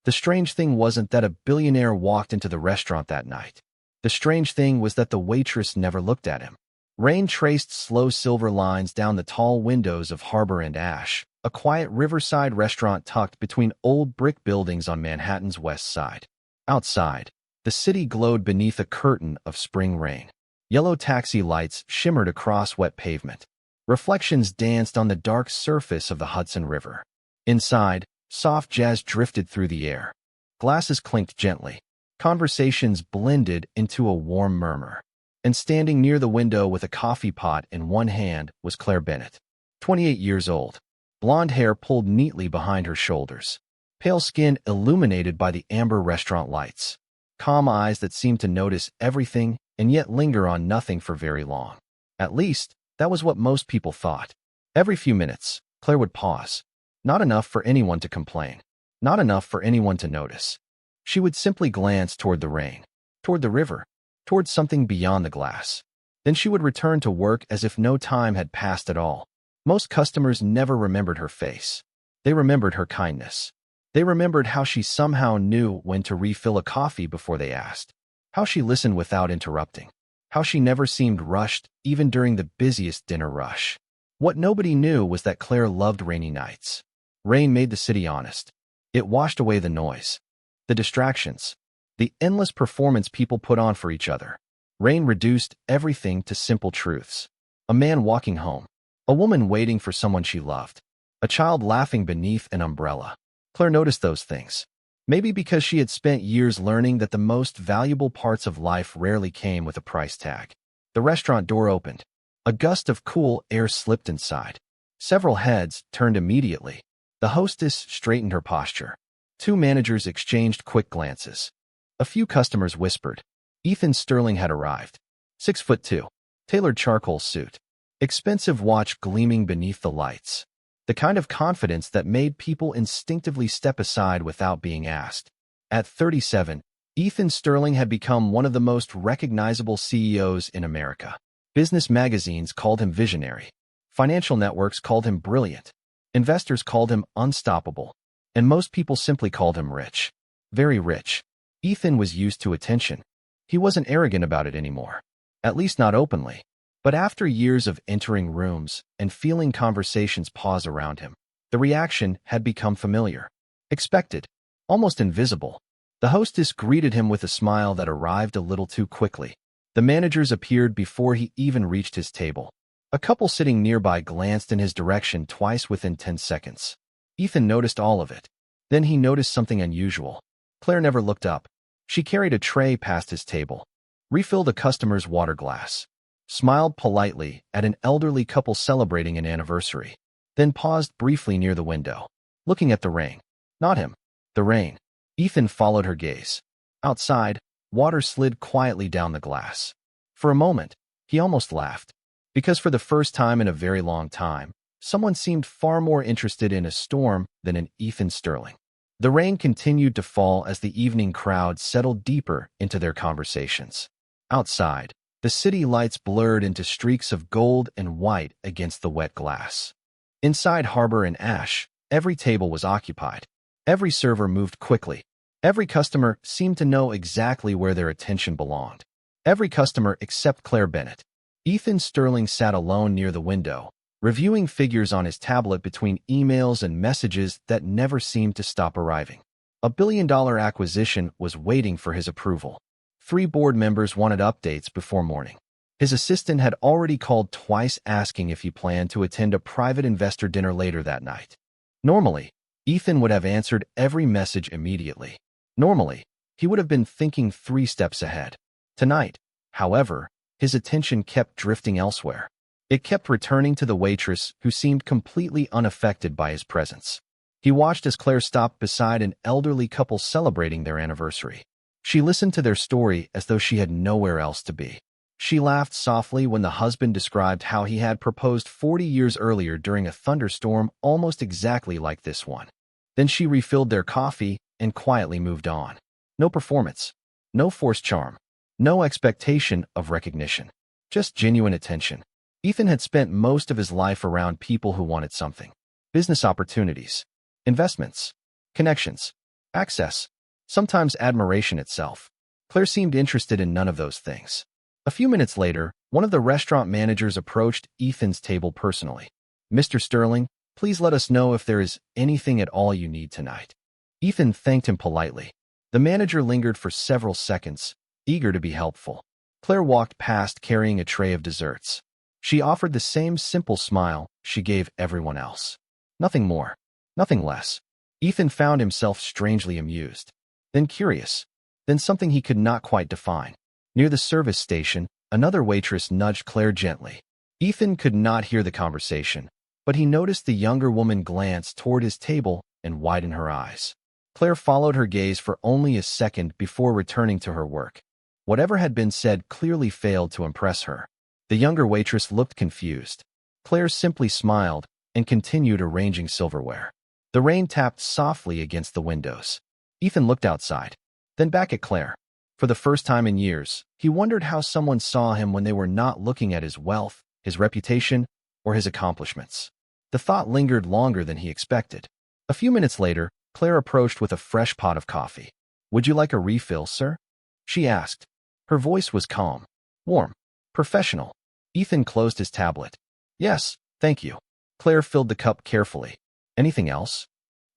The strange thing wasn't that a billionaire walked into the restaurant that night. The strange thing was that the waitress never looked at him. Rain traced slow silver lines down the tall windows of Harbor and Ash, a quiet riverside restaurant tucked between old brick buildings on Manhattan's west side. Outside, the city glowed beneath a curtain of spring rain. Yellow taxi lights shimmered across wet pavement. Reflections danced on the dark surface of the Hudson River. Inside, soft jazz drifted through the air. Glasses clinked gently. Conversations blended into a warm murmur. And standing near the window with a coffee pot in one hand was Claire Bennett, 28 years old. Blonde hair pulled neatly behind her shoulders. Pale skin illuminated by the amber restaurant lights. Calm eyes that seemed to notice everything and yet linger on nothing for very long. At least, that was what most people thought. Every few minutes, Claire would pause. Not enough for anyone to complain. Not enough for anyone to notice. She would simply glance toward the rain, toward the river, toward something beyond the glass. Then she would return to work as if no time had passed at all. Most customers never remembered her face. They remembered her kindness. They remembered how she somehow knew when to refill a coffee before they asked. How she listened without interrupting. How she never seemed rushed, even during the busiest dinner rush. What nobody knew was that Claire loved rainy nights. Rain made the city honest. It washed away the noise, the distractions, the endless performance people put on for each other. Rain reduced everything to simple truths. A man walking home. A woman waiting for someone she loved. A child laughing beneath an umbrella. Claire noticed those things. Maybe because she had spent years learning that the most valuable parts of life rarely came with a price tag. The restaurant door opened. A gust of cool air slipped inside. Several heads turned immediately. The hostess straightened her posture. Two managers exchanged quick glances. A few customers whispered. Ethan Sterling had arrived. 6'2", tailored charcoal suit. Expensive watch gleaming beneath the lights. The kind of confidence that made people instinctively step aside without being asked. At 37, Ethan Sterling had become one of the most recognizable CEOs in America. Business magazines called him visionary. Financial networks called him brilliant. Investors called him unstoppable. And most people simply called him rich. Very rich. Ethan was used to attention. He wasn't arrogant about it anymore. At least not openly. But after years of entering rooms and feeling conversations pause around him, the reaction had become familiar. Expected. Almost invisible. The hostess greeted him with a smile that arrived a little too quickly. The managers appeared before he even reached his table. A couple sitting nearby glanced in his direction twice within 10 seconds. Ethan noticed all of it. Then he noticed something unusual. Claire never looked up. She carried a tray past his table, refilled a customer's water glass, smiled politely at an elderly couple celebrating an anniversary, then paused briefly near the window, looking at the rain. Not him. The rain. Ethan followed her gaze. Outside, water slid quietly down the glass. For a moment, he almost laughed. Because for the first time in a very long time, someone seemed far more interested in a storm than in Ethan Sterling. The rain continued to fall as the evening crowd settled deeper into their conversations. Outside, the city lights blurred into streaks of gold and white against the wet glass. Inside Harbor and Ash, every table was occupied. Every server moved quickly. Every customer seemed to know exactly where their attention belonged. Every customer except Claire Bennett. Ethan Sterling sat alone near the window, reviewing figures on his tablet between emails and messages that never seemed to stop arriving. A billion-dollar acquisition was waiting for his approval. 3 board members wanted updates before morning. His assistant had already called twice asking if he planned to attend a private investor dinner later that night. Normally, Ethan would have answered every message immediately. Normally, he would have been thinking 3 steps ahead. Tonight, however, his attention kept drifting elsewhere. It kept returning to the waitress who seemed completely unaffected by his presence. He watched as Claire stopped beside an elderly couple celebrating their anniversary. She listened to their story as though she had nowhere else to be. She laughed softly when the husband described how he had proposed 40 years earlier during a thunderstorm almost exactly like this one. Then she refilled their coffee and quietly moved on. No performance. No forced charm. No expectation of recognition. Just genuine attention. Ethan had spent most of his life around people who wanted something. Business opportunities. Investments. Connections. access, sometimes admiration itself. Claire seemed interested in none of those things. A few minutes later, one of the restaurant managers approached Ethan's table personally. "Mr. Sterling, please let us know if there is anything at all you need tonight." Ethan thanked him politely. The manager lingered for several seconds, eager to be helpful. Claire walked past carrying a tray of desserts. She offered the same simple smile she gave everyone else. Nothing more, nothing less. Ethan found himself strangely amused, then curious, then something he could not quite define. Near the service station, another waitress nudged Claire gently. Ethan could not hear the conversation, but he noticed the younger woman glance toward his table and widen her eyes. Claire followed her gaze for only a second before returning to her work. Whatever had been said clearly failed to impress her. The younger waitress looked confused. Claire simply smiled and continued arranging silverware. The rain tapped softly against the windows. Ethan looked outside, then back at Claire. For the first time in years, he wondered how someone saw him when they were not looking at his wealth, his reputation, or his accomplishments. The thought lingered longer than he expected. A few minutes later, Claire approached with a fresh pot of coffee. "Would you like a refill, sir?" she asked. Her voice was calm, warm, professional. Ethan closed his tablet. "Yes, thank you." Claire filled the cup carefully. "Anything else?"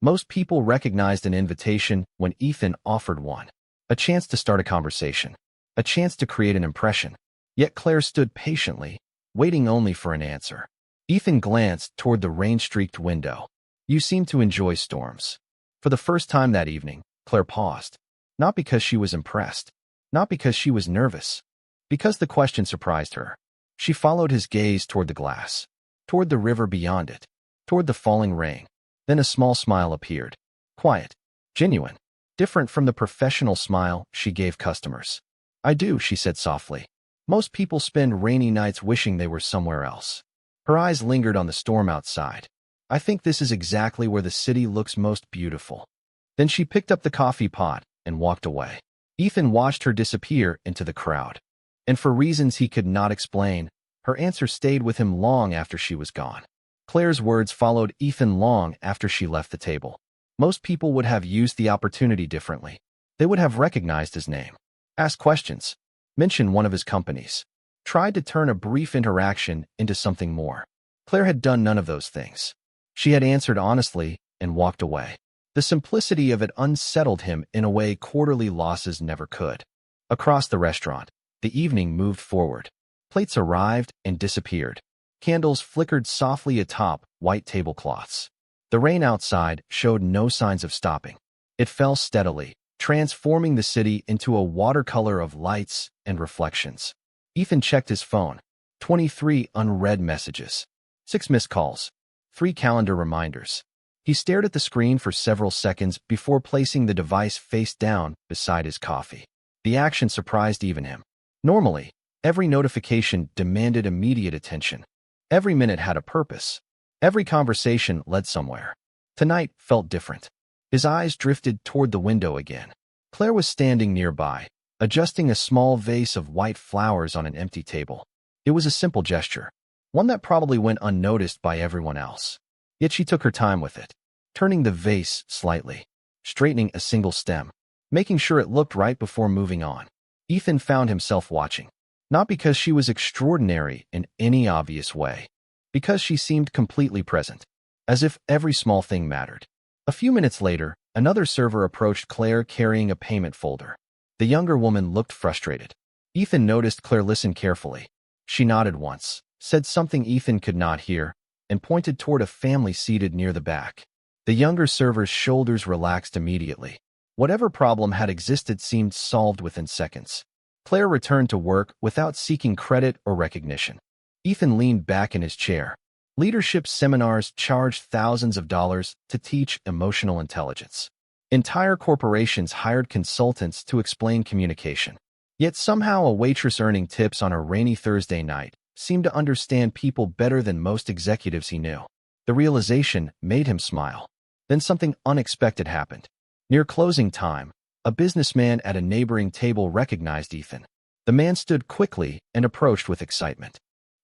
Most people recognized an invitation when Ethan offered one. A chance to start a conversation. A chance to create an impression. Yet Claire stood patiently, waiting only for an answer. Ethan glanced toward the rain-streaked window. "You seem to enjoy storms." For the first time that evening, Claire paused. Not because she was impressed. Not because she was nervous. Because the question surprised her. She followed his gaze toward the glass. Toward the river beyond it. Toward the falling rain. Then a small smile appeared. Quiet. Genuine. Different from the professional smile she gave customers. "I do," she said softly. "Most people spend rainy nights wishing they were somewhere else." Her eyes lingered on the storm outside. "I think this is exactly where the city looks most beautiful." Then she picked up the coffee pot and walked away. Ethan watched her disappear into the crowd. And for reasons he could not explain, her answer stayed with him long after she was gone. Claire's words followed Ethan long after she left the table. Most people would have used the opportunity differently. They would have recognized his name, asked questions, mentioned one of his companies, tried to turn a brief interaction into something more. Claire had done none of those things. She had answered honestly and walked away. The simplicity of it unsettled him in a way quarterly losses never could. Across the restaurant, the evening moved forward. Plates arrived and disappeared. Candles flickered softly atop white tablecloths. The rain outside showed no signs of stopping. It fell steadily, transforming the city into a watercolor of lights and reflections. Ethan checked his phone. 23 unread messages. 6 missed calls. 3 calendar reminders. He stared at the screen for several seconds before placing the device face down beside his coffee. The action surprised even him. Normally, every notification demanded immediate attention. Every minute had a purpose. Every conversation led somewhere. Tonight felt different. His eyes drifted toward the window again. Claire was standing nearby, adjusting a small vase of white flowers on an empty table. It was a simple gesture, one that probably went unnoticed by everyone else. Yet she took her time with it, turning the vase slightly, straightening a single stem, making sure it looked right before moving on. Ethan found himself watching, not because she was extraordinary in any obvious way, because she seemed completely present, as if every small thing mattered. A few minutes later, another server approached Claire carrying a payment folder. The younger woman looked frustrated. Ethan noticed Claire listen carefully. She nodded once, said something Ethan could not hear, and pointed toward a family seated near the back. The younger server's shoulders relaxed immediately. Whatever problem had existed seemed solved within seconds. Claire returned to work without seeking credit or recognition. Ethan leaned back in his chair. Leadership seminars charged thousands of dollars to teach emotional intelligence. Entire corporations hired consultants to explain communication. Yet somehow a waitress earning tips on a rainy Thursday night seemed to understand people better than most executives he knew. The realization made him smile. Then something unexpected happened. Near closing time, a businessman at a neighboring table recognized Ethan. The man stood quickly and approached with excitement.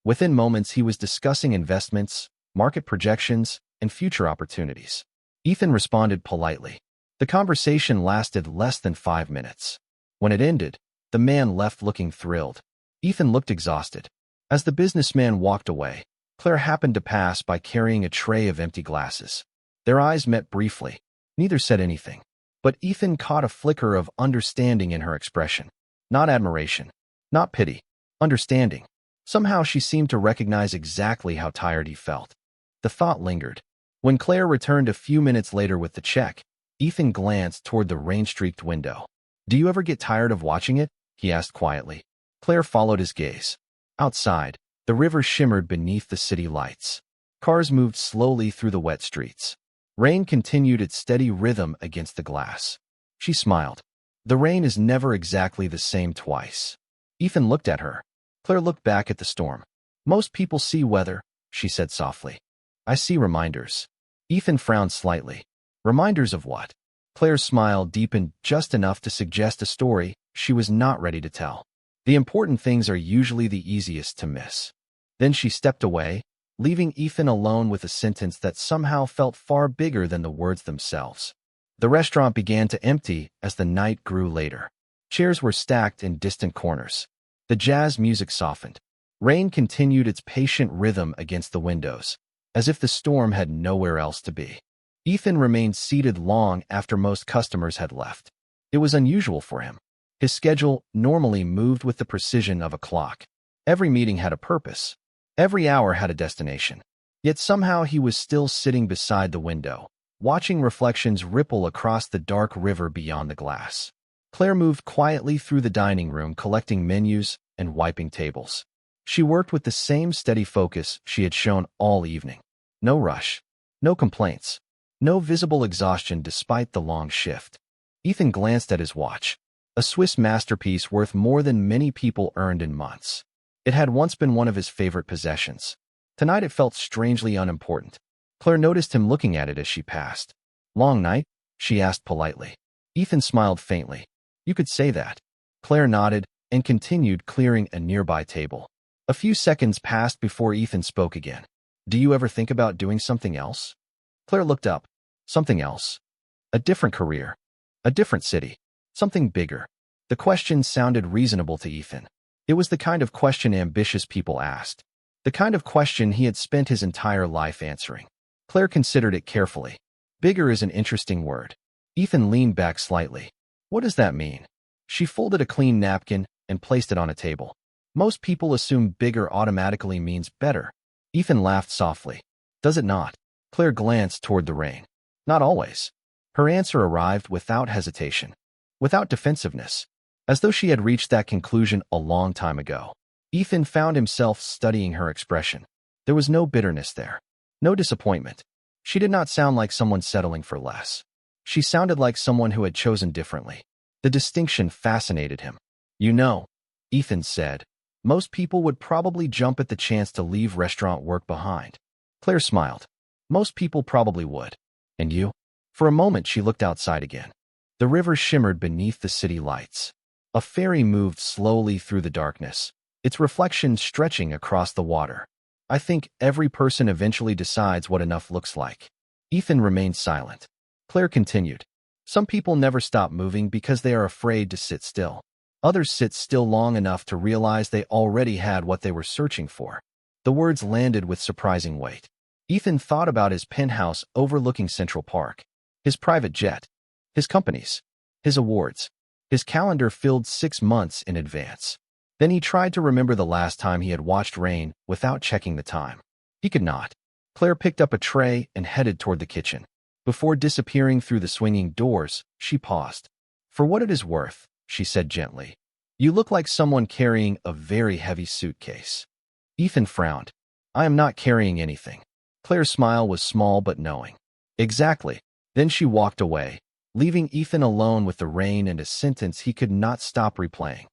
Within moments, he was discussing investments, market projections, and future opportunities. Ethan responded politely. The conversation lasted less than 5 minutes. When it ended, the man left looking thrilled. Ethan looked exhausted. As the businessman walked away, Claire happened to pass by carrying a tray of empty glasses. Their eyes met briefly. Neither said anything. But Ethan caught a flicker of understanding in her expression. Not admiration. Not pity. Understanding. Somehow she seemed to recognize exactly how tired he felt. The thought lingered. When Claire returned a few minutes later with the check, Ethan glanced toward the rain-streaked window. "Do you ever get tired of watching it?" he asked quietly. Claire followed his gaze. Outside, the river shimmered beneath the city lights. Cars moved slowly through the wet streets. Rain continued its steady rhythm against the glass. She smiled. The rain is never exactly the same twice. Ethan looked at her. Claire looked back at the storm. "Most people see weather," she said softly. "I see reminders." Ethan frowned slightly. Reminders of what? Claire's smile deepened just enough to suggest a story she was not ready to tell. The important things are usually the easiest to miss. Then she stepped away, leaving Ethan alone with a sentence that somehow felt far bigger than the words themselves. The restaurant began to empty as the night grew later. Chairs were stacked in distant corners. The jazz music softened. Rain continued its patient rhythm against the windows, as if the storm had nowhere else to be. Ethan remained seated long after most customers had left. It was unusual for him. His schedule normally moved with the precision of a clock. Every meeting had a purpose. Every hour had a destination. Yet somehow he was still sitting beside the window, watching reflections ripple across the dark river beyond the glass. Claire moved quietly through the dining room, collecting menus and wiping tables. She worked with the same steady focus she had shown all evening. No rush. No complaints. No visible exhaustion despite the long shift. Ethan glanced at his watch. A Swiss masterpiece worth more than many people earned in months. It had once been one of his favorite possessions. Tonight it felt strangely unimportant. Claire noticed him looking at it as she passed. "Long night?" she asked politely. Ethan smiled faintly. "You could say that." Claire nodded and continued clearing a nearby table. A few seconds passed before Ethan spoke again. "Do you ever think about doing something else?" Claire looked up. Something else. A different career. A different city. Something bigger. The question sounded reasonable to Ethan. It was the kind of question ambitious people asked. The kind of question he had spent his entire life answering. Claire considered it carefully. Bigger is an interesting word. Ethan leaned back slightly. "What does that mean?" She folded a clean napkin and placed it on a table. "Most people assume bigger automatically means better." Ethan laughed softly. "Does it not?" Claire glanced toward the rain. "Not always." Her answer arrived without hesitation, without defensiveness, as though she had reached that conclusion a long time ago. Ethan found himself studying her expression. There was no bitterness there. No disappointment. She did not sound like someone settling for less. She sounded like someone who had chosen differently. The distinction fascinated him. "You know," Ethan said, "most people would probably jump at the chance to leave restaurant work behind." Claire smiled. "Most people probably would. And you?" For a moment she looked outside again. The river shimmered beneath the city lights. A ferry moved slowly through the darkness, its reflection stretching across the water. "I think every person eventually decides what enough looks like." Ethan remained silent. Claire continued. "Some people never stop moving because they are afraid to sit still. Others sit still long enough to realize they already had what they were searching for." The words landed with surprising weight. Ethan thought about his penthouse overlooking Central Park, his private jet, his companies, his awards. His calendar filled 6 months in advance. Then he tried to remember the last time he had watched rain without checking the time. He could not. Claire picked up a tray and headed toward the kitchen. Before disappearing through the swinging doors, she paused. "For what it is worth," she said gently, "you look like someone carrying a very heavy suitcase." Ethan frowned. "I am not carrying anything." Claire's smile was small but knowing. "Exactly." Then she walked away, leaving Ethan alone with the rain and a sentence he could not stop replaying.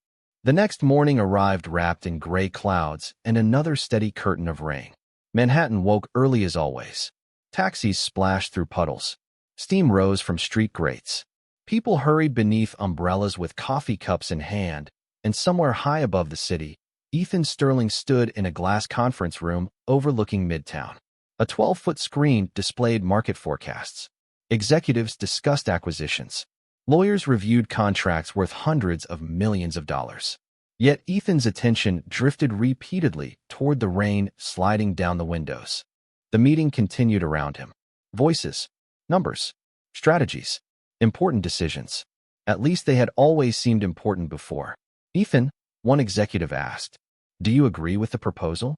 The next morning arrived wrapped in gray clouds and another steady curtain of rain. Manhattan woke early as always. Taxis splashed through puddles. Steam rose from street grates. People hurried beneath umbrellas with coffee cups in hand, and somewhere high above the city, Ethan Sterling stood in a glass conference room overlooking Midtown. A 12-foot screen displayed market forecasts. Executives discussed acquisitions. Lawyers reviewed contracts worth hundreds of millions of dollars. Yet Ethan's attention drifted repeatedly toward the rain sliding down the windows. The meeting continued around him. Voices, numbers, strategies, important decisions. At least they had always seemed important before. Ethan, one executive asked, "Do you agree with the proposal?"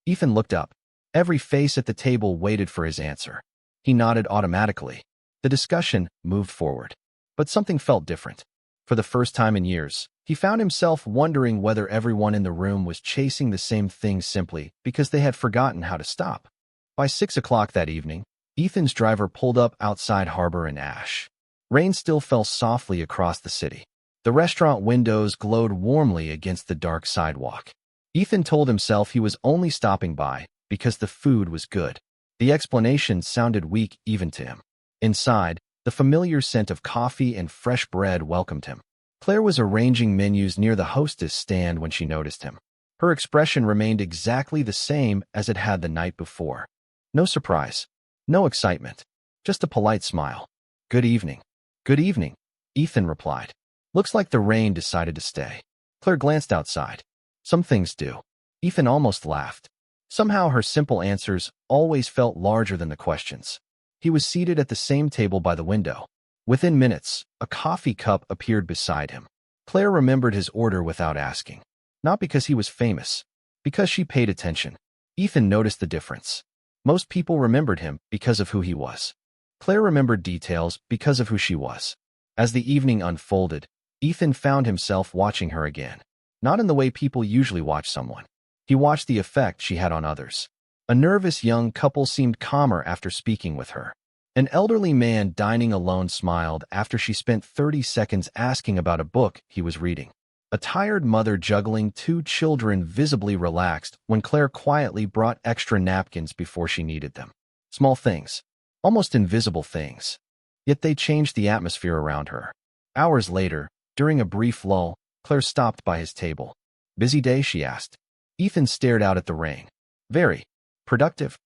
Ethan looked up. Every face at the table waited for his answer. He nodded automatically. The discussion moved forward. But something felt different. For the first time in years, he found himself wondering whether everyone in the room was chasing the same thing simply because they had forgotten how to stop. By 6 o'clock that evening, Ethan's driver pulled up outside Harbor and Ash. Rain still fell softly across the city. The restaurant windows glowed warmly against the dark sidewalk. Ethan told himself he was only stopping by because the food was good. The explanation sounded weak even to him. Inside, the familiar scent of coffee and fresh bread welcomed him. Claire was arranging menus near the hostess stand when she noticed him. Her expression remained exactly the same as it had the night before. No surprise, no excitement, just a polite smile. "Good evening." "Good evening," Ethan replied. "Looks like the rain decided to stay." Claire glanced outside. "Some things do." Ethan almost laughed. Somehow her simple answers always felt larger than the questions. He was seated at the same table by the window. Within minutes, a coffee cup appeared beside him. Claire remembered his order without asking. Not because he was famous, because she paid attention. Ethan noticed the difference. Most people remembered him because of who he was. Claire remembered details because of who she was. As the evening unfolded, Ethan found himself watching her again. Not in the way people usually watch someone. He watched the effect she had on others. A nervous young couple seemed calmer after speaking with her. An elderly man dining alone smiled after she spent 30 seconds asking about a book he was reading. A tired mother juggling 2 children visibly relaxed when Claire quietly brought extra napkins before she needed them. Small things, almost invisible things. Yet they changed the atmosphere around her. Hours later, during a brief lull, Claire stopped by his table. "Busy day?" she asked. Ethan stared out at the rain. "Very. Productive?"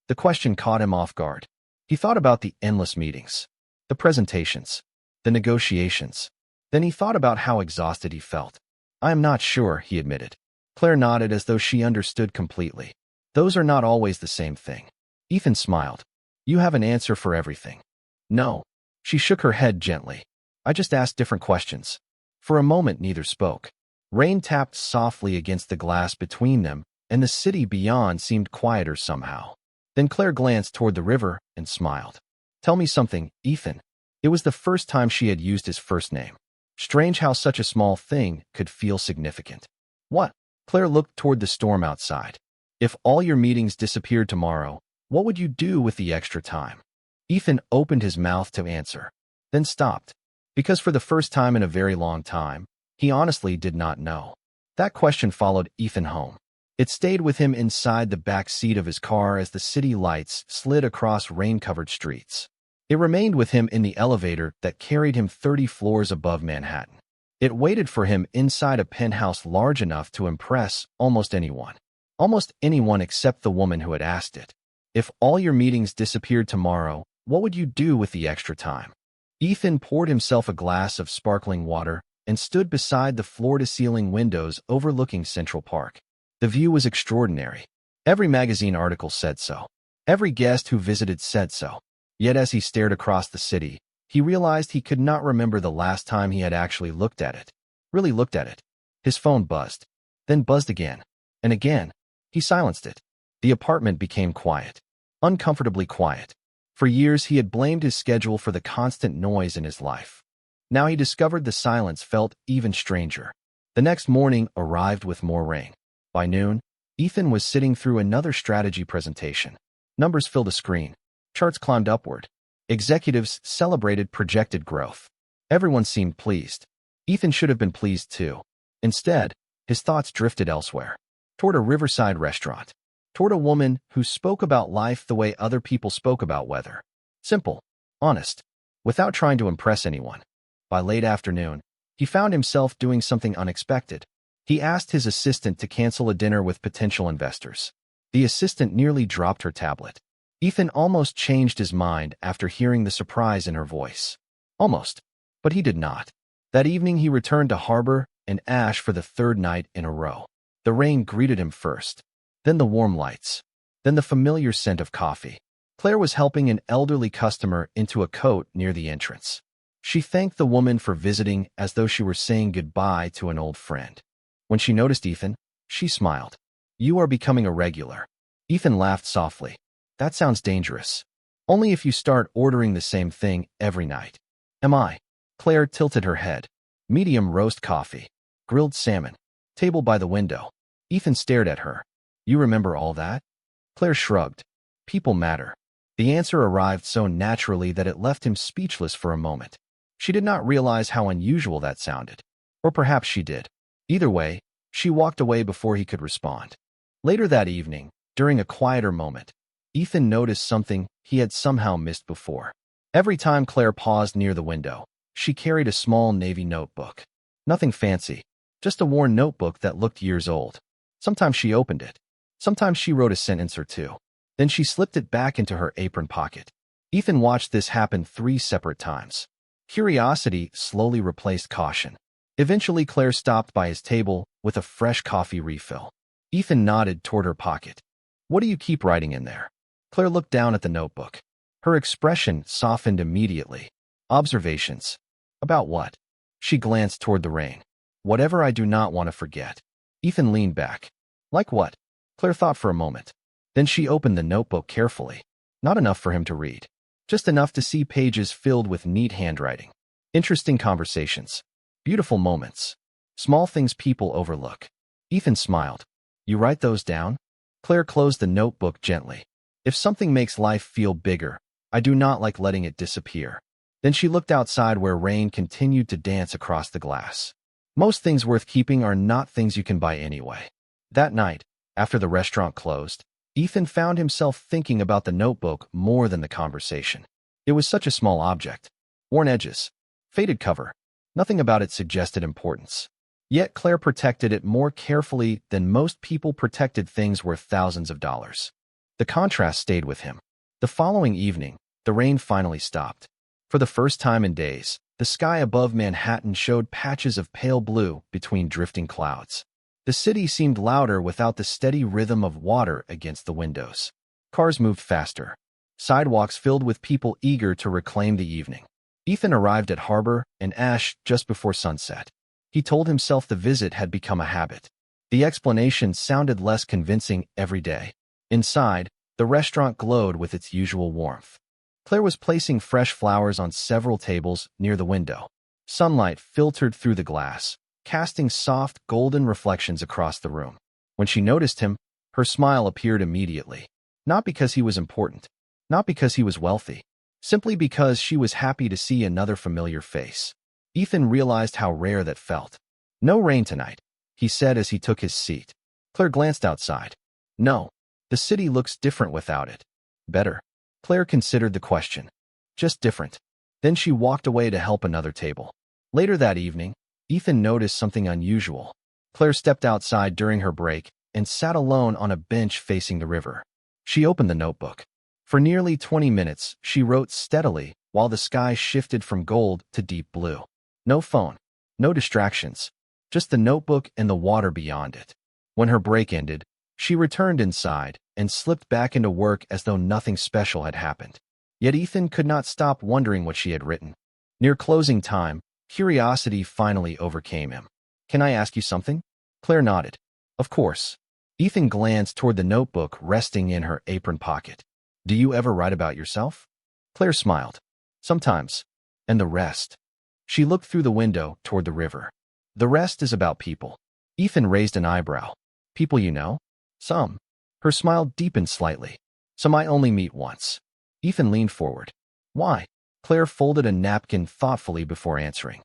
The question caught him off guard. He thought about the endless meetings, the presentations, the negotiations. Then he thought about how exhausted he felt. "I am not sure," he admitted. Claire nodded as though she understood completely. "Those are not always the same thing." Ethan smiled. "You have an answer for everything." "No." She shook her head gently. "I just asked different questions." For a moment neither spoke. Rain tapped softly against the glass between them, and the city beyond seemed quieter somehow. Then Claire glanced toward the river and smiled. "Tell me something, Ethan." It was the first time she had used his first name. Strange how such a small thing could feel significant. "What?" Claire looked toward the storm outside. "If all your meetings disappeared tomorrow, what would you do with the extra time?" Ethan opened his mouth to answer, then stopped. Because for the first time in a very long time, he honestly did not know. That question followed Ethan home. It stayed with him inside the back seat of his car as the city lights slid across rain-covered streets. It remained with him in the elevator that carried him 30 floors above Manhattan. It waited for him inside a penthouse large enough to impress almost anyone. Almost anyone except the woman who had asked it. "If all your meetings disappeared tomorrow, what would you do with the extra time?" Ethan poured himself a glass of sparkling water and stood beside the floor-to-ceiling windows overlooking Central Park. The view was extraordinary. Every magazine article said so. Every guest who visited said so. Yet as he stared across the city, he realized he could not remember the last time he had actually looked at it. Really looked at it. His phone buzzed. Then buzzed again. And again. He silenced it. The apartment became quiet. Uncomfortably quiet. For years he had blamed his schedule for the constant noise in his life. Now he discovered the silence felt even stranger. The next morning arrived with more rain. By noon, Ethan was sitting through another strategy presentation. Numbers filled the screen. Charts climbed upward. Executives celebrated projected growth. Everyone seemed pleased. Ethan should have been pleased too. Instead, his thoughts drifted elsewhere. Toward a riverside restaurant. Toward a woman who spoke about life the way other people spoke about weather. Simple, honest, without trying to impress anyone. By late afternoon, he found himself doing something unexpected. He asked his assistant to cancel a dinner with potential investors. The assistant nearly dropped her tablet. Ethan almost changed his mind after hearing the surprise in her voice. Almost. But he did not. That evening he returned to Harbor and Ash for the third night in a row. The rain greeted him first, then the warm lights, then the familiar scent of coffee. Claire was helping an elderly customer into a coat near the entrance. She thanked the woman for visiting as though she were saying goodbye to an old friend. When she noticed Ethan, she smiled. "You are becoming a regular." Ethan laughed softly. "That sounds dangerous. Only if you start ordering the same thing every night." "Am I?" Claire tilted her head. Medium roast coffee, grilled salmon, table by the window. Ethan stared at her. "You remember all that?" Claire shrugged. "People matter." The answer arrived so naturally that it left him speechless for a moment. She did not realize how unusual that sounded. Or perhaps she did. Either way, she walked away before he could respond. Later that evening, during a quieter moment, Ethan noticed something he had somehow missed before. Every time Claire paused near the window, she carried a small navy notebook. Nothing fancy, just a worn notebook that looked years old. Sometimes she opened it. Sometimes she wrote a sentence or two. Then she slipped it back into her apron pocket. Ethan watched this happen 3 separate times. Curiosity slowly replaced caution. Eventually, Claire stopped by his table with a fresh coffee refill. Ethan nodded toward her pocket. "What do you keep writing in there?" Claire looked down at the notebook. Her expression softened immediately. "Observations." "About what?" She glanced toward the rain. "Whatever I do not want to forget." Ethan leaned back. "Like what?" Claire thought for a moment. Then she opened the notebook carefully. Not enough for him to read. Just enough to see pages filled with neat handwriting. Interesting conversations. Beautiful moments. Small things people overlook. Ethan smiled. "You write those down?" Claire closed the notebook gently. "If something makes life feel bigger, I do not like letting it disappear." Then she looked outside where rain continued to dance across the glass. Most things worth keeping are not things you can buy anyway. That night, after the restaurant closed, Ethan found himself thinking about the notebook more than the conversation. It was such a small object. Worn edges. Faded cover. Nothing about it suggested importance. Yet Claire protected it more carefully than most people protected things worth thousands of dollars. The contrast stayed with him. The following evening, the rain finally stopped. For the first time in days, the sky above Manhattan showed patches of pale blue between drifting clouds. The city seemed louder without the steady rhythm of water against the windows. Cars moved faster. Sidewalks filled with people eager to reclaim the evening. Ethan arrived at Harbor and Ash just before sunset. He told himself the visit had become a habit. The explanation sounded less convincing every day. Inside, the restaurant glowed with its usual warmth. Claire was placing fresh flowers on several tables near the window. Sunlight filtered through the glass, casting soft, golden reflections across the room. When she noticed him, her smile appeared immediately. Not because he was important, not because he was wealthy, simply because she was happy to see another familiar face. Ethan realized how rare that felt. "No rain tonight," he said as he took his seat. Claire glanced outside. "No, the city looks different without it." "Better." Claire considered the question. "Just different." Then she walked away to help another table. Later that evening, Ethan noticed something unusual. Claire stepped outside during her break and sat alone on a bench facing the river. She opened the notebook. For nearly 20 minutes, she wrote steadily while the sky shifted from gold to deep blue. No phone, no distractions, just the notebook and the water beyond it. When her break ended, she returned inside and slipped back into work as though nothing special had happened. Yet Ethan could not stop wondering what she had written. Near closing time, curiosity finally overcame him. "Can I ask you something?" Claire nodded. "Of course." Ethan glanced toward the notebook resting in her apron pocket. "Do you ever write about yourself?" Claire smiled. "Sometimes. And the rest?" She looked through the window toward the river. "The rest is about people." Ethan raised an eyebrow. "People you know?" "Some." Her smile deepened slightly. "Some I only meet once." Ethan leaned forward. "Why?" Claire folded a napkin thoughtfully before answering.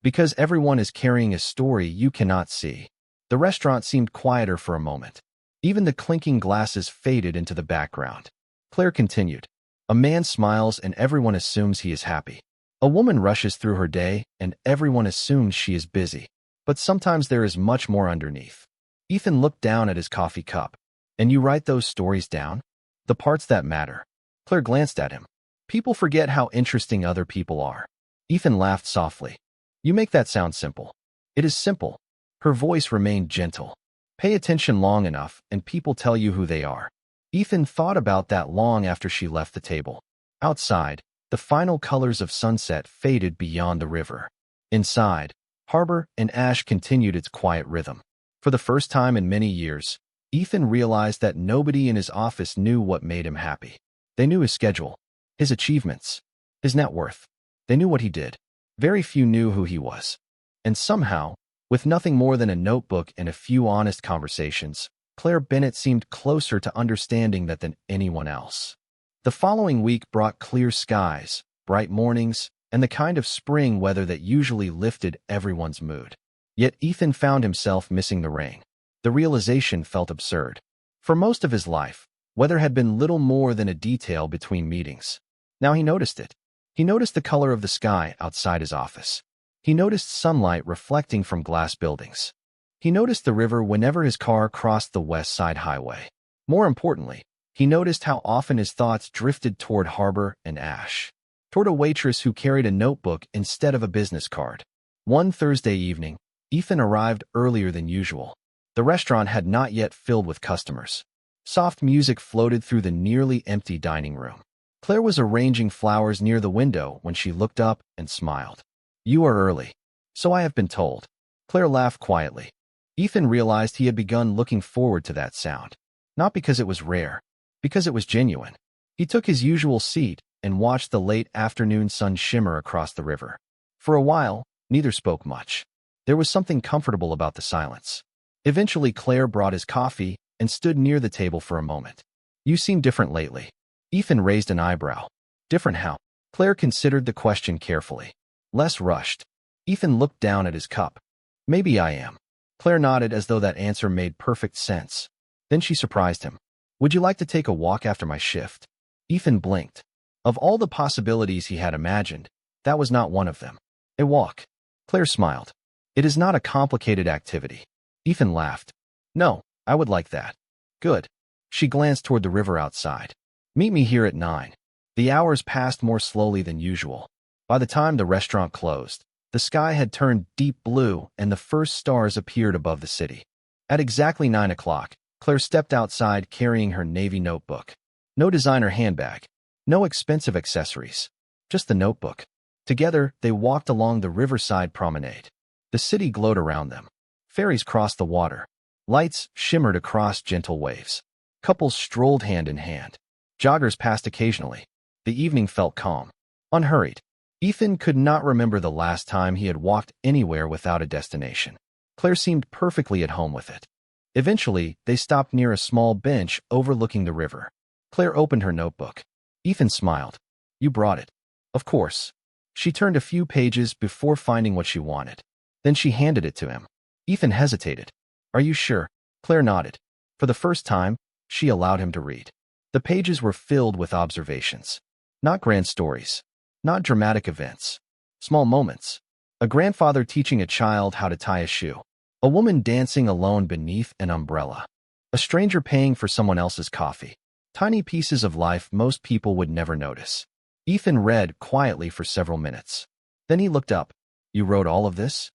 "Because everyone is carrying a story you cannot see." The restaurant seemed quieter for a moment. Even the clinking glasses faded into the background. Claire continued. "A man smiles and everyone assumes he is happy. A woman rushes through her day and everyone assumes she is busy. But sometimes there is much more underneath." Ethan looked down at his coffee cup. "And you write those stories down?" "The parts that matter." Claire glanced at him. People forget how interesting other people are. Ethan laughed softly. You make that sound simple. It is simple. Her voice remained gentle. Pay attention long enough, and people tell you who they are. Ethan thought about that long after she left the table. Outside, the final colors of sunset faded beyond the river. Inside, harbor and ash continued its quiet rhythm. For the first time in many years, Ethan realized that nobody in his office knew what made him happy. They knew his schedule, his achievements, his net worth. They knew what he did. Very few knew who he was. And somehow, with nothing more than a notebook and a few honest conversations, Claire Bennett seemed closer to understanding that than anyone else. The following week brought clear skies, bright mornings, and the kind of spring weather that usually lifted everyone's mood. Yet Ethan found himself missing the rain. The realization felt absurd. For most of his life, weather had been little more than a detail between meetings. Now he noticed it. He noticed the color of the sky outside his office. He noticed sunlight reflecting from glass buildings. He noticed the river whenever his car crossed the West Side Highway. More importantly, he noticed how often his thoughts drifted toward harbor and ash, toward a waitress who carried a notebook instead of a business card. One Thursday evening, Ethan arrived earlier than usual. The restaurant had not yet filled with customers. Soft music floated through the nearly empty dining room. Claire was arranging flowers near the window when she looked up and smiled. You are early. So I have been told. Claire laughed quietly. Ethan realized he had begun looking forward to that sound. Not because it was rare, because it was genuine. He took his usual seat and watched the late afternoon sun shimmer across the river. For a while, neither spoke much. There was something comfortable about the silence. Eventually, Claire brought his coffee and stood near the table for a moment. You seem different lately. Ethan raised an eyebrow. Different how? Claire considered the question carefully. Less rushed. Ethan looked down at his cup. Maybe I am. Claire nodded as though that answer made perfect sense. Then she surprised him. Would you like to take a walk after my shift? Ethan blinked. Of all the possibilities he had imagined, that was not one of them. A walk. Claire smiled. It is not a complicated activity. Ethan laughed. No, I would like that. Good. She glanced toward the river outside. Meet me here at 9. The hours passed more slowly than usual. By the time the restaurant closed, the sky had turned deep blue and the first stars appeared above the city. At exactly 9 o'clock, Claire stepped outside carrying her navy notebook. No designer handbag. No expensive accessories. Just the notebook. Together, they walked along the riverside promenade. The city glowed around them. Ferries crossed the water. Lights shimmered across gentle waves. Couples strolled hand in hand. Joggers passed occasionally. The evening felt calm, unhurried. Ethan could not remember the last time he had walked anywhere without a destination. Claire seemed perfectly at home with it. Eventually, they stopped near a small bench overlooking the river. Claire opened her notebook. Ethan smiled. You brought it. Of course. She turned a few pages before finding what she wanted. Then she handed it to him. Ethan hesitated. Are you sure? Claire nodded. For the first time, she allowed him to read. The pages were filled with observations. Not grand stories. Not dramatic events. Small moments. A grandfather teaching a child how to tie a shoe. A woman dancing alone beneath an umbrella. A stranger paying for someone else's coffee. Tiny pieces of life most people would never notice. Ethan read quietly for several minutes. Then he looked up. You wrote all of this?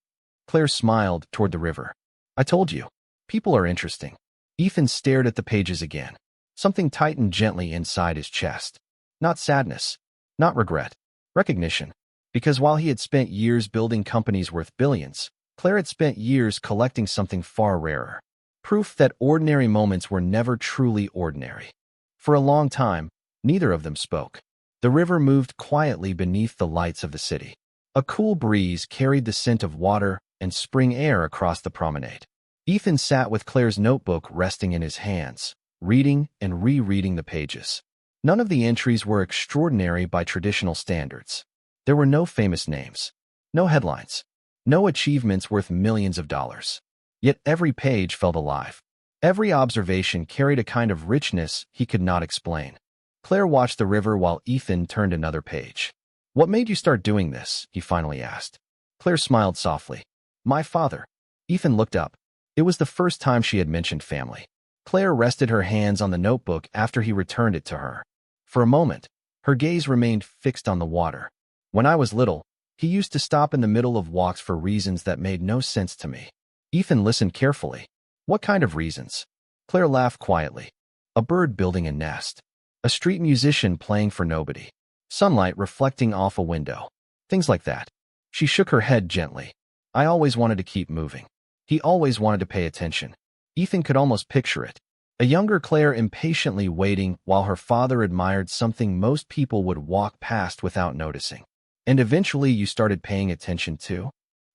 Claire smiled toward the river. I told you. People are interesting. Ethan stared at the pages again. Something tightened gently inside his chest. Not sadness. Not regret. Recognition. Because while he had spent years building companies worth billions, Claire had spent years collecting something far rarer. Proof that ordinary moments were never truly ordinary. For a long time, neither of them spoke. The river moved quietly beneath the lights of the city. A cool breeze carried the scent of water and spring air across the promenade. Ethan sat with Claire's notebook resting in his hands, reading and rereading the pages. None of the entries were extraordinary by traditional standards. There were no famous names, no headlines, no achievements worth millions of dollars. Yet every page felt alive. Every observation carried a kind of richness he could not explain. Claire watched the river while Ethan turned another page. What made you start doing this? He finally asked. Claire smiled softly. My father. Ethan looked up. It was the first time she had mentioned family. Claire rested her hands on the notebook after he returned it to her. For a moment, her gaze remained fixed on the water. When I was little, he used to stop in the middle of walks for reasons that made no sense to me. Ethan listened carefully. What kind of reasons? Claire laughed quietly. A bird building a nest. A street musician playing for nobody. Sunlight reflecting off a window. Things like that. She shook her head gently. I always wanted to keep moving. He always wanted to pay attention. Ethan could almost picture it. A younger Claire impatiently waiting while her father admired something most people would walk past without noticing. And eventually you started paying attention too?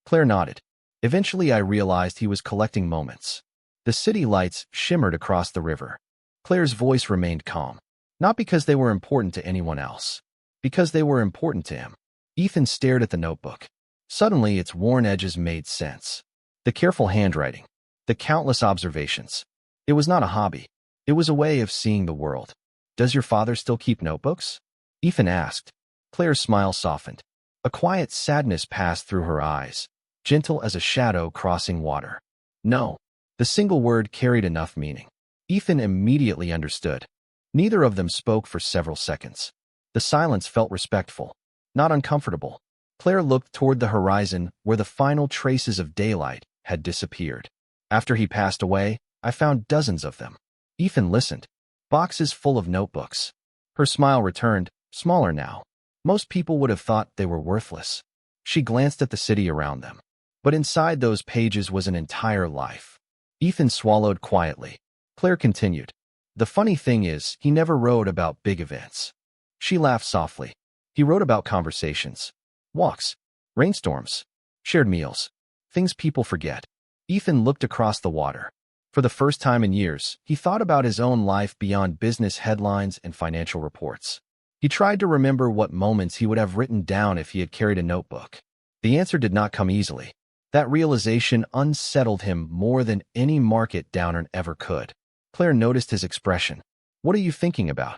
Claire nodded. Eventually I realized he was collecting moments. The city lights shimmered across the river. Claire's voice remained calm. Not because they were important to anyone else. Because they were important to him. Ethan stared at the notebook. Suddenly its worn edges made sense. The careful handwriting. The countless observations. It was not a hobby. It was a way of seeing the world. Does your father still keep notebooks? Ethan asked. Claire's smile softened. A quiet sadness passed through her eyes, gentle as a shadow crossing water. No. The single word carried enough meaning. Ethan immediately understood. Neither of them spoke for several seconds. The silence felt respectful, not uncomfortable. Claire looked toward the horizon where the final traces of daylight had disappeared. After he passed away, I found dozens of them. Ethan listened. Boxes full of notebooks. Her smile returned, smaller now. Most people would have thought they were worthless. She glanced at the city around them. But inside those pages was an entire life. Ethan swallowed quietly. Claire continued. The funny thing is, he never wrote about big events. She laughed softly. He wrote about conversations. Walks. Rainstorms. Shared meals. Things people forget. Ethan looked across the water. For the first time in years, he thought about his own life beyond business headlines and financial reports. He tried to remember what moments he would have written down if he had carried a notebook. The answer did not come easily. That realization unsettled him more than any market downer ever could. Claire noticed his expression. What are you thinking about?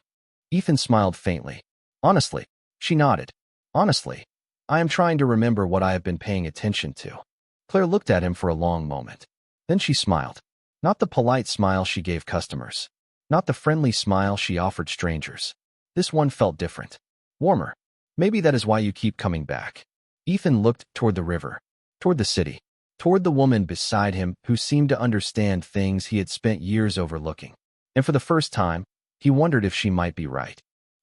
Ethan smiled faintly. Honestly. She nodded. Honestly. I am trying to remember what I have been paying attention to. Claire looked at him for a long moment. Then she smiled. Not the polite smile she gave customers. Not the friendly smile she offered strangers. This one felt different. Warmer. Maybe that is why you keep coming back. Ethan looked toward the river. Toward the city. Toward the woman beside him who seemed to understand things he had spent years overlooking. And for the first time, he wondered if she might be right.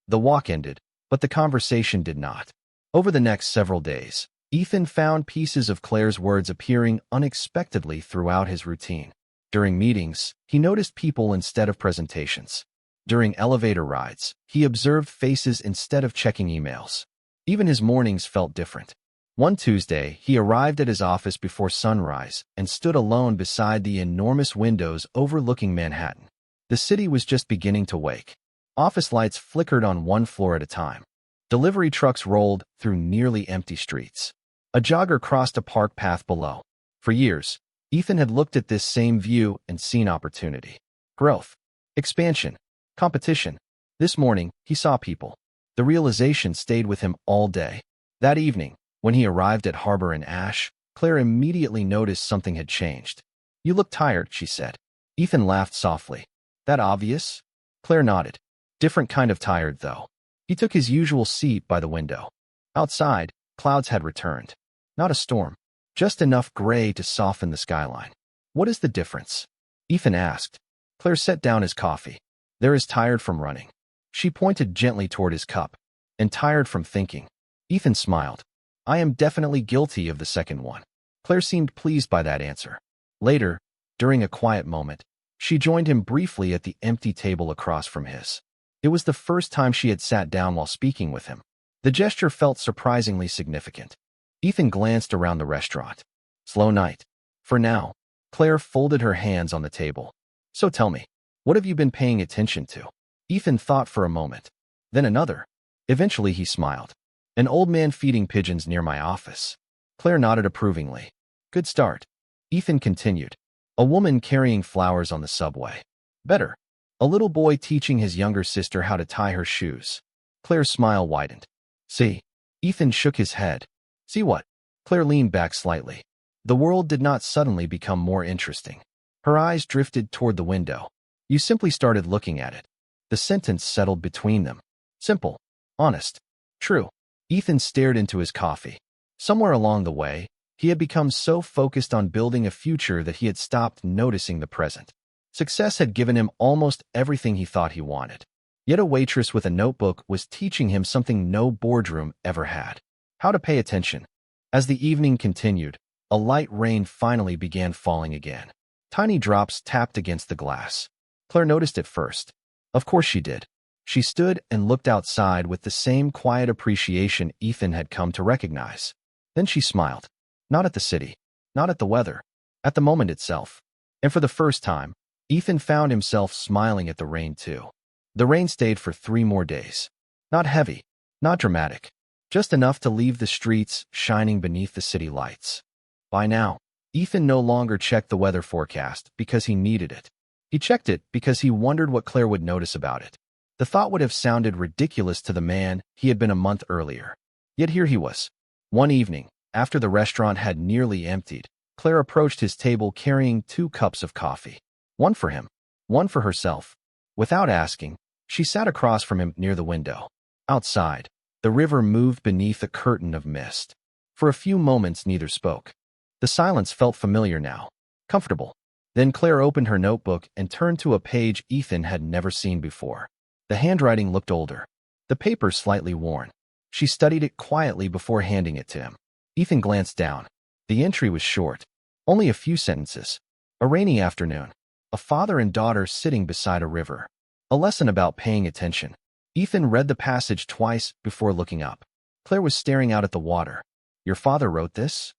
The walk ended, but the conversation did not. Over the next several days, Ethan found pieces of Claire's words appearing unexpectedly throughout his routine. During meetings, he noticed people instead of presentations. During elevator rides, he observed faces instead of checking emails. Even his mornings felt different. One Tuesday, he arrived at his office before sunrise and stood alone beside the enormous windows overlooking Manhattan. The city was just beginning to wake. Office lights flickered on one floor at a time. Delivery trucks rolled through nearly empty streets. A jogger crossed a park path below. For years, Ethan had looked at this same view and seen opportunity. Growth. Expansion. Competition. This morning, he saw people. The realization stayed with him all day. That evening, when he arrived at Harbor and Ash, Claire immediately noticed something had changed. You look tired, she said. Ethan laughed softly. That obvious? Claire nodded. Different kind of tired, though. He took his usual seat by the window. Outside, clouds had returned. Not a storm. Just enough gray to soften the skyline. What is the difference? Ethan asked. Claire set down his coffee. There is tired from running. She pointed gently toward his cup. And tired from thinking. Ethan smiled. I am definitely guilty of the second one. Claire seemed pleased by that answer. Later, during a quiet moment, she joined him briefly at the empty table across from his. It was the first time she had sat down while speaking with him. The gesture felt surprisingly significant. Ethan glanced around the restaurant. Slow night. For now. Claire folded her hands on the table. So tell me, what have you been paying attention to? Ethan thought for a moment. Then another. Eventually he smiled. An old man feeding pigeons near my office. Claire nodded approvingly. Good start. Ethan continued. A woman carrying flowers on the subway. Better. A little boy teaching his younger sister how to tie her shoes. Claire's smile widened. See? Ethan shook his head. See what? Claire leaned back slightly. The world did not suddenly become more interesting. Her eyes drifted toward the window. You simply started looking at it. The sentence settled between them. Simple, honest, true. Ethan stared into his coffee. Somewhere along the way, he had become so focused on building a future that he had stopped noticing the present. Success had given him almost everything he thought he wanted. Yet a waitress with a notebook was teaching him something no boardroom ever had: how to pay attention. As the evening continued, a light rain finally began falling again. Tiny drops tapped against the glass. Claire noticed it first. Of course she did. She stood and looked outside with the same quiet appreciation Ethan had come to recognize. Then she smiled. Not at the city, not at the weather, at the moment itself. And for the first time, Ethan found himself smiling at the rain too. The rain stayed for 3 more days. Not heavy, not dramatic, just enough to leave the streets shining beneath the city lights. By now, Ethan no longer checked the weather forecast because he needed it. He checked it because he wondered what Claire would notice about it. The thought would have sounded ridiculous to the man he had been a month earlier. Yet here he was. One evening, after the restaurant had nearly emptied, Claire approached his table carrying 2 cups of coffee. One for him, one for herself. Without asking, she sat across from him near the window. Outside, the river moved beneath a curtain of mist. For a few moments neither spoke. The silence felt familiar now, comfortable. Then Claire opened her notebook and turned to a page Ethan had never seen before. The handwriting looked older, the paper slightly worn. She studied it quietly before handing it to him. Ethan glanced down. The entry was short, only a few sentences. A rainy afternoon. A father and daughter sitting beside a river. A lesson about paying attention. Ethan read the passage twice before looking up. Claire was staring out at the water. Your father wrote this?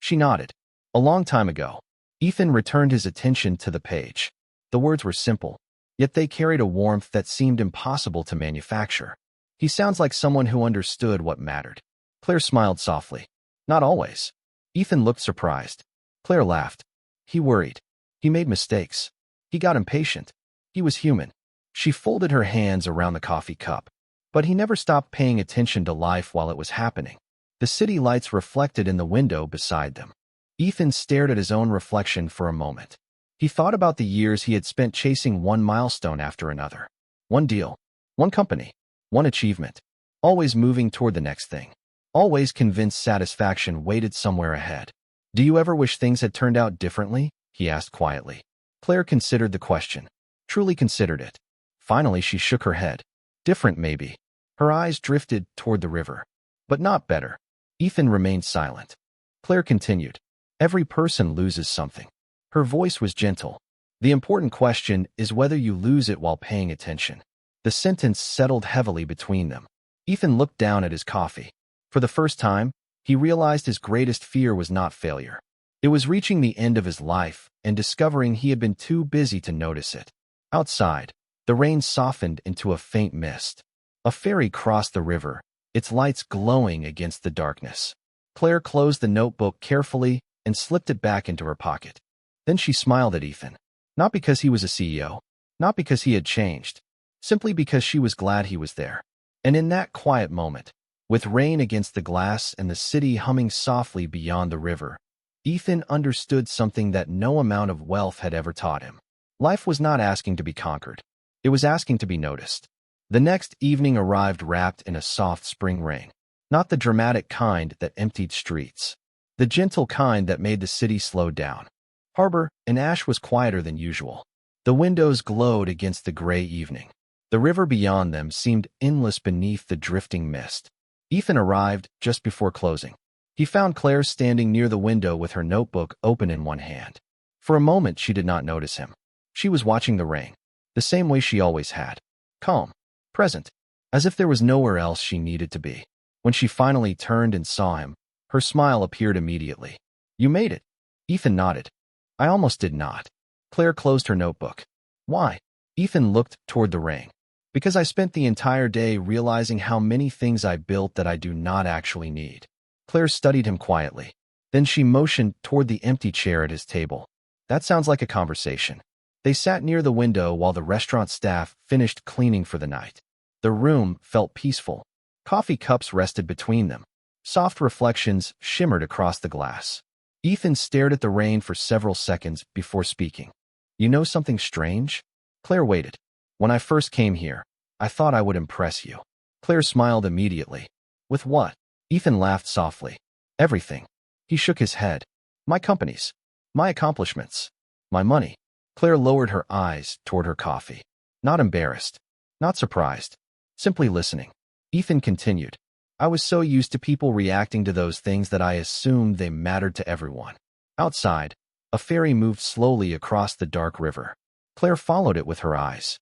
She nodded. A long time ago. Ethan returned his attention to the page. The words were simple, yet they carried a warmth that seemed impossible to manufacture. He sounds like someone who understood what mattered. Claire smiled softly. Not always. Ethan looked surprised. Claire laughed. He worried. He made mistakes. He got impatient. He was human. She folded her hands around the coffee cup. But he never stopped paying attention to life while it was happening. The city lights reflected in the window beside them. Ethan stared at his own reflection for a moment. He thought about the years he had spent chasing one milestone after another. One deal. One company. One achievement. Always moving toward the next thing. Always convinced satisfaction waited somewhere ahead. Do you ever wish things had turned out differently? He asked quietly. Claire considered the question. Truly considered it. Finally, she shook her head. Different, maybe. Her eyes drifted toward the river. But not better. Ethan remained silent. Claire continued. Every person loses something. Her voice was gentle. The important question is whether you lose it while paying attention. The sentence settled heavily between them. Ethan looked down at his coffee. For the first time, he realized his greatest fear was not failure. It was reaching the end of his life and discovering he had been too busy to notice it. Outside, the rain softened into a faint mist. A ferry crossed the river, its lights glowing against the darkness. Claire closed the notebook carefully and slipped it back into her pocket. Then she smiled at Ethan. Not because he was a CEO, not because he had changed, simply because she was glad he was there. And in that quiet moment, with rain against the glass and the city humming softly beyond the river, Ethan understood something that no amount of wealth had ever taught him. Life was not asking to be conquered. It was asking to be noticed. The next evening arrived wrapped in a soft spring rain. Not the dramatic kind that emptied streets. The gentle kind that made the city slow down. Harbor and Ash was quieter than usual. The windows glowed against the gray evening. The river beyond them seemed endless beneath the drifting mist. Ethan arrived just before closing. He found Claire standing near the window with her notebook open in one hand. For a moment, she did not notice him. She was watching the rain, the same way she always had. Calm, present, as if there was nowhere else she needed to be. When she finally turned and saw him, her smile appeared immediately. You made it. Ethan nodded. I almost did not. Claire closed her notebook. Why? Ethan looked toward the rain. Because I spent the entire day realizing how many things I built that I do not actually need. Claire studied him quietly. Then she motioned toward the empty chair at his table. That sounds like a conversation. They sat near the window while the restaurant staff finished cleaning for the night. The room felt peaceful. Coffee cups rested between them. Soft reflections shimmered across the glass. Ethan stared at the rain for several seconds before speaking. You know something strange? Claire waited. When I first came here, I thought I would impress you. Claire smiled immediately. With what? Ethan laughed softly. Everything. He shook his head. My companies. My accomplishments. My money. Claire lowered her eyes toward her coffee. Not embarrassed. Not surprised. Simply listening. Ethan continued. I was so used to people reacting to those things that I assumed they mattered to everyone. Outside, a ferry moved slowly across the dark river. Claire followed it with her eyes.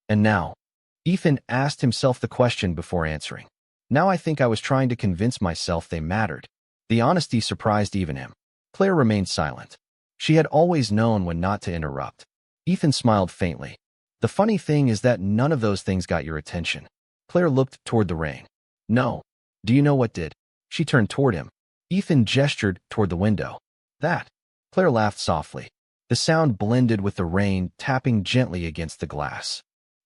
And now? Ethan asked himself the question before answering. Now I think I was trying to convince myself they mattered. The honesty surprised even him. Claire remained silent. She had always known when not to interrupt. Ethan smiled faintly. The funny thing is that none of those things got your attention. Claire looked toward the rain. No. Do you know what did? She turned toward him. Ethan gestured toward the window. That. Claire laughed softly. The sound blended with the rain tapping gently against the glass.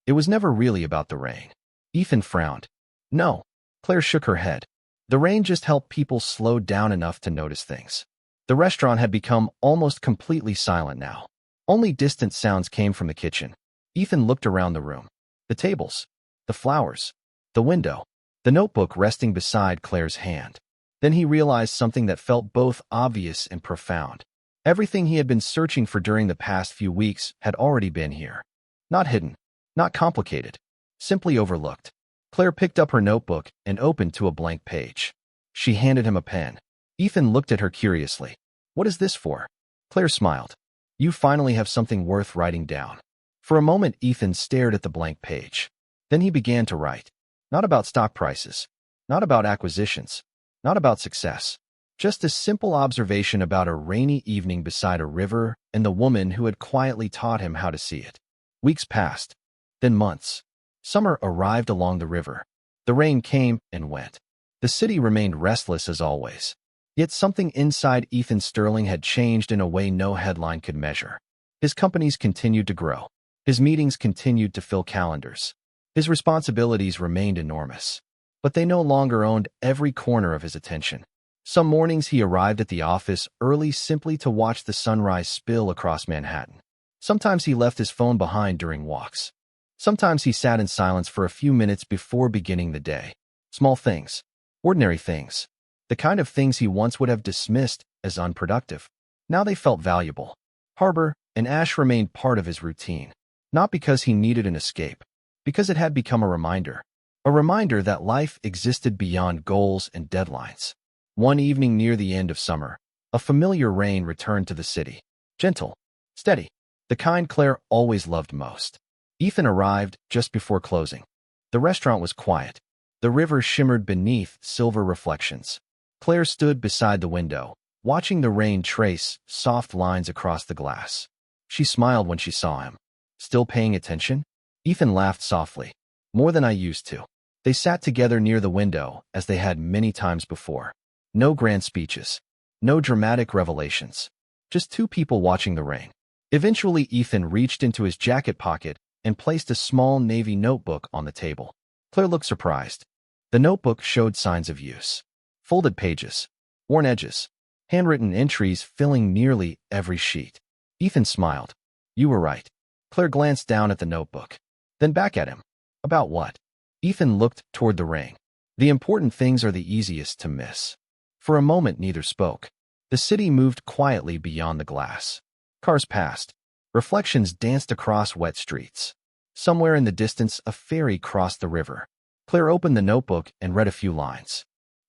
It was never really about the rain. Ethan frowned. No. Claire shook her head. The rain just helped people slow down enough to notice things. The restaurant had become almost completely silent now. Only distant sounds came from the kitchen. Ethan looked around the room. The tables. The flowers. The window. The notebook resting beside Claire's hand. Then he realized something that felt both obvious and profound. Everything he had been searching for during the past few weeks had already been here. Not hidden. Not complicated. Simply overlooked. Claire picked up her notebook and opened to a blank page. She handed him a pen. Ethan looked at her curiously. What is this for? Claire smiled. You finally have something worth writing down. For a moment, Ethan stared at the blank page. Then he began to write. Not about stock prices. Not about acquisitions. Not about success. Just a simple observation about a rainy evening beside a river and the woman who had quietly taught him how to see it. Weeks passed. Then months. Summer arrived along the river. The rain came and went. The city remained restless as always. Yet something inside Ethan Sterling had changed in a way no headline could measure. His companies continued to grow. His meetings continued to fill calendars. His responsibilities remained enormous. But they no longer owned every corner of his attention. Some mornings he arrived at the office early simply to watch the sunrise spill across Manhattan. Sometimes he left his phone behind during walks. Sometimes he sat in silence for a few minutes before beginning the day. Small things. Ordinary things. The kind of things he once would have dismissed as unproductive. Now they felt valuable. Harbor and Ash remained part of his routine. Not because he needed an escape. Because it had become a reminder. A reminder that life existed beyond goals and deadlines. One evening near the end of summer, a familiar rain returned to the city. Gentle. Steady. The kind Claire always loved most. Ethan arrived just before closing. The restaurant was quiet. The river shimmered beneath silver reflections. Claire stood beside the window, watching the rain trace soft lines across the glass. She smiled when she saw him. Still paying attention? Ethan laughed softly. More than I used to. They sat together near the window, as they had many times before. No grand speeches. No dramatic revelations. Just two people watching the rain. Eventually, Ethan reached into his jacket pocket and placed a small navy notebook on the table. Claire looked surprised. The notebook showed signs of use. Folded pages. Worn edges. Handwritten entries filling nearly every sheet. Ethan smiled. You were right. Claire glanced down at the notebook. Then back at him. About what? Ethan looked toward the rain. The important things are the easiest to miss. For a moment, neither spoke. The city moved quietly beyond the glass. Cars passed. Reflections danced across wet streets. Somewhere in the distance, a ferry crossed the river. Claire opened the notebook and read a few lines.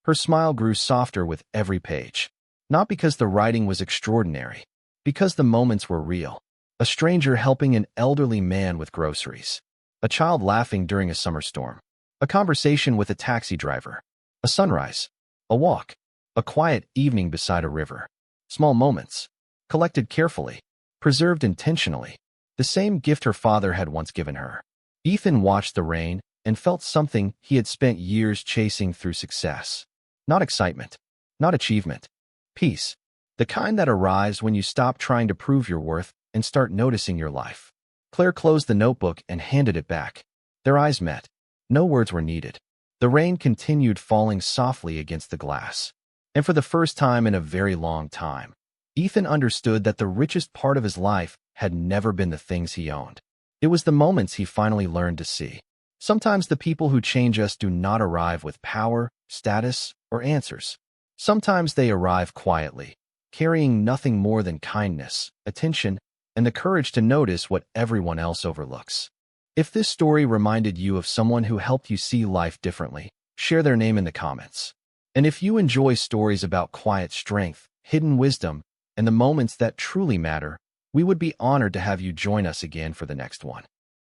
Her smile grew softer with every page. Not because the writing was extraordinary, because the moments were real. A stranger helping an elderly man with groceries. A child laughing during a summer storm. A conversation with a taxi driver. A sunrise. A walk. A quiet evening beside a river. Small moments. Collected carefully. Preserved intentionally. The same gift her father had once given her. Ethan watched the rain and felt something he had spent years chasing through success. Not excitement. Not achievement. Peace. The kind that arrives when you stop trying to prove your worth and start noticing your life. Claire closed the notebook and handed it back. Their eyes met. No words were needed. The rain continued falling softly against the glass. And for the first time in a very long time, Ethan understood that the richest part of his life had never been the things he owned. It was the moments he finally learned to see. Sometimes the people who change us do not arrive with power, status, or answers. Sometimes they arrive quietly, carrying nothing more than kindness, attention, and the courage to notice what everyone else overlooks. If this story reminded you of someone who helped you see life differently, share their name in the comments. And if you enjoy stories about quiet strength, hidden wisdom, and the moments that truly matter, we would be honored to have you join us again for the next one.